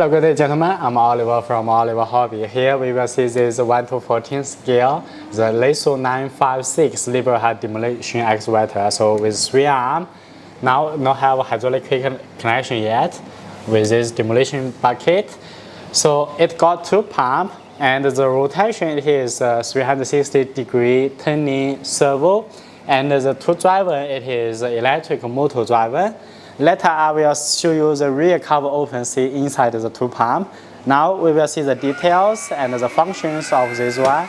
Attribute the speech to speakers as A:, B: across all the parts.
A: Hello, good day, gentlemen. I'm Oliver from Oliver Hobby. Here we will see this 1 to 14 scale, the LR956 liberal height demolition excavator. So with 3 arms, now not have a hydraulic connection yet with this demolition bucket. So it got 2 pumps and the rotation it is 360-degree turning servo, and the 2 driver it is electric motor driver. Later I will show you the rear cover open seat inside the 2 pumps. Now we will see the details and the functions of this one.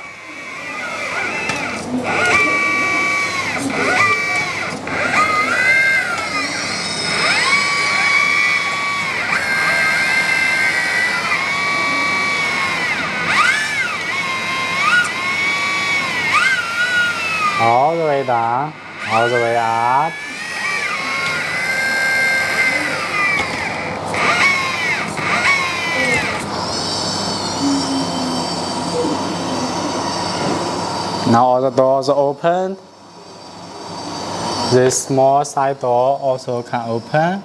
A: All the way down, all the way up. Now all the doors open. This small side door also can open.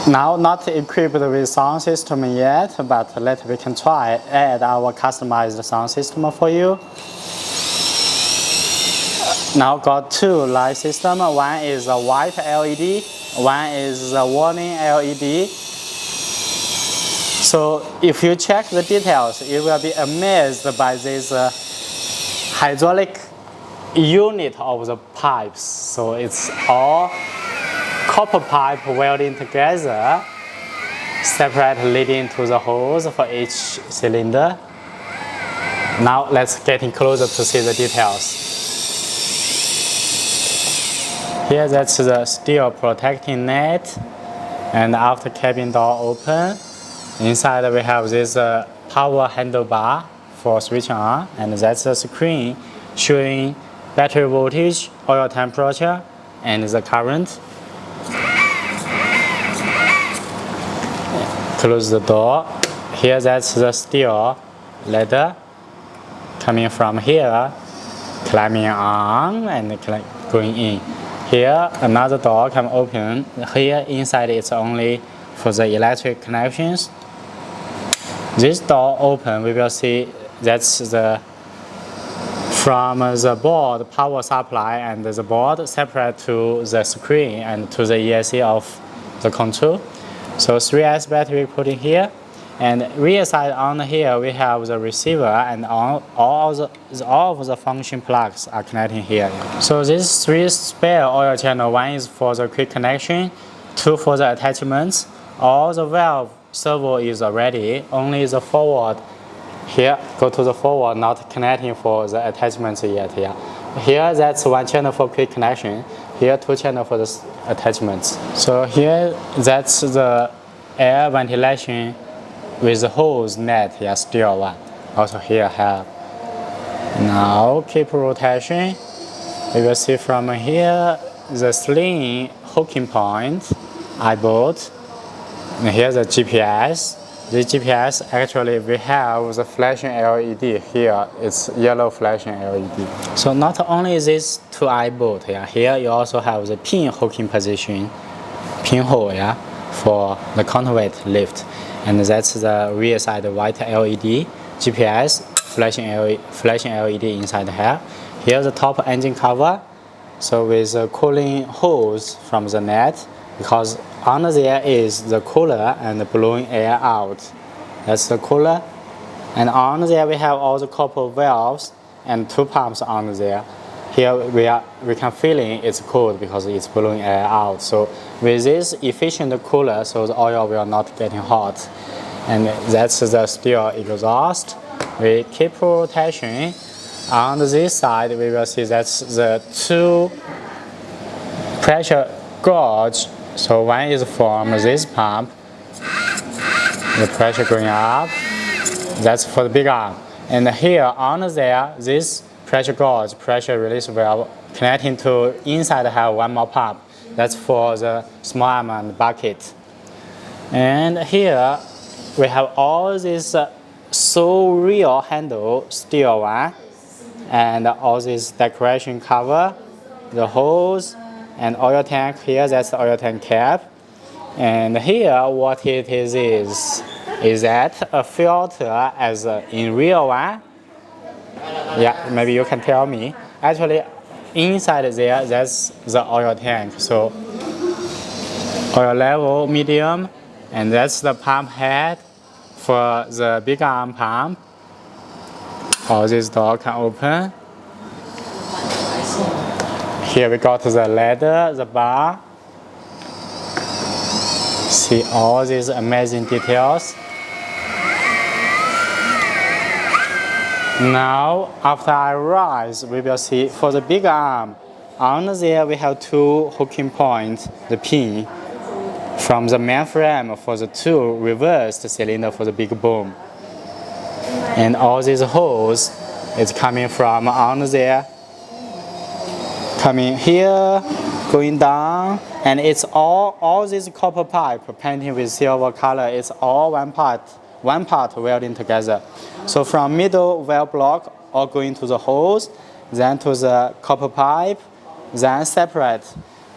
A: Now not equipped with sound system yet, but later we can try add our customized sound system for you. Now got 2 light system. One is a white LED, one is a warning LED. So if you check the details, you will be amazed by this hydraulic unit of the pipes. So it's all copper pipe welding together, separate leading to the holes for each cylinder. Now let's get in closer to see the details. Here that's the steel protecting net, and after cabin door open, inside we have this power handlebar for switch on, and that's a screen showing battery voltage, oil temperature, and the current. Close the door. Here that's the steel ladder coming from here, climbing on and going in. Here another door can open. Here inside it's only for the electric connections. This door open, we will see that's the from the board power supply, and the board separate to the screen and to the ESC of the control. So 3S battery put in here, and rear side on here we have the receiver, and all of the function plugs are connecting here. So these 3 spare oil channel, one is for the quick connection, 2 for the attachments. All the valve servo is ready, only the forward here go to the forward, not connecting for the attachments yet. Here that's 1 channel for quick connection, here 2 channel for the attachments. So here that's the air ventilation with the hose net, steel one. Also here have. Now keep rotation. We will see from here the sling hooking point, eye-bolt. And here's the GPS. The GPS actually we have the flashing LED here. It's yellow flashing LED. So not only these 2 eye-bolt, here you also have the pin hooking position, pinhole, for the counterweight lift. And that's the rear side white LED, GPS, flashing LED inside here. Here's the top engine cover. So with the cooling hose from the net, because under there is the cooler and blowing air out. That's the cooler. And on there we have all the copper valves and 2 pumps on there. Here we can feel it's cold because it's blowing air out. So with this efficient cooler, so the oil will not getting hot. And that's the steel exhaust. We keep rotation. On this side we will see that's the 2 pressure gauge. So one is from this pump, the pressure going up, that's for the big arm. And here on there, this pressure gauge, pressure release valve connecting to inside have 1 more pump. That's for the small arm and bucket. And here we have all this so real handle steel one, and all this decoration cover, the hose, and oil tank here, that's the oil tank cap. And here what it is that a filter as in real one? Yeah, maybe you can tell me. Actually, inside there, that's the oil tank. So oil level medium, and that's the pump head for the big arm pump. All this door can open. Here we got the ladder, the bar. See all these amazing details. Now, after I rise, we will see for the big arm. On there we have two hooking points, the pin from the main frame for the two reversed cylinder for the big boom. And all these holes is coming from on there, coming here, going down, and it's all this copper pipe painting with silver color. It's all one part welding together. So from middle weld block, all going to the holes, then to the copper pipe, then separate.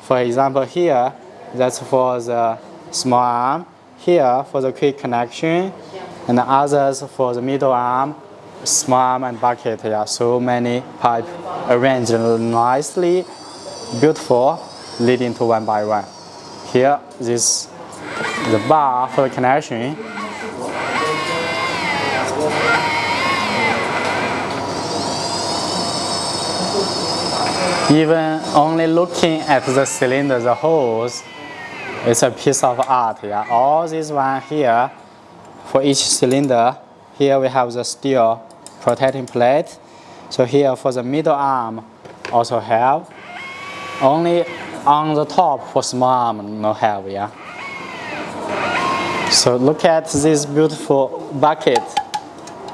A: For example, here, that's for the small arm. Here for the quick connection, and the others for the middle arm, small arm and bucket. Yeah, so many pipe arranged nicely, beautiful, leading to one by one. Here, this the bar for the connection. Even only looking at the cylinder, the holes, it's a piece of art. Yeah, all this one here, for each cylinder, here we have the steel protecting plate. So here for the middle arm, also have. Only on the top for small arm, no have. Yeah. So look at this beautiful bucket.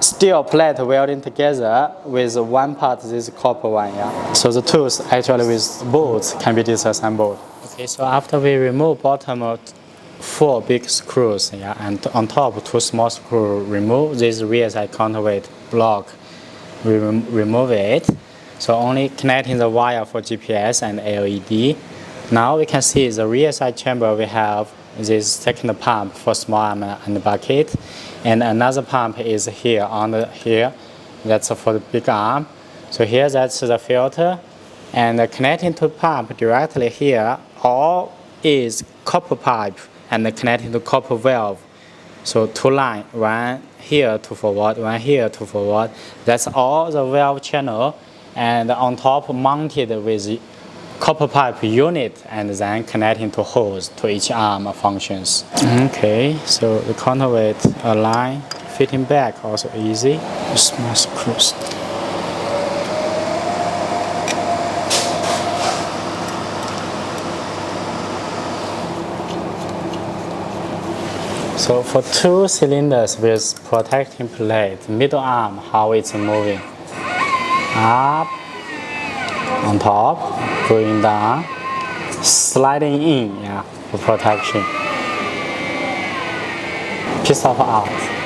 A: Steel plate welding together with one part this copper one, yeah. So the tools actually with bolts can be disassembled. Okay, so after we remove bottom 4 big screws, yeah, and on top 2 small screws, remove this rear side counterweight block. We remove it. So only connecting the wire for GPS and LED. Now we can see the rear side chamber we have this second pump for small arm and bucket, and another pump is here here. That's for the big arm. So here that's the filter, and connecting to pump directly here all is copper pipe and connecting to copper valve. So 2 lines, one here to forward, one here to forward. That's all the valve channel, and on top mounted with copper pipe unit, and then connecting to hose to each arm functions. Okay, so the counterweight align, fitting back also easy. Small screws. So for 2 cylinders with protecting plate, middle arm, how it's moving. Up, on top, going down, sliding in, yeah, for protection. Piece of art.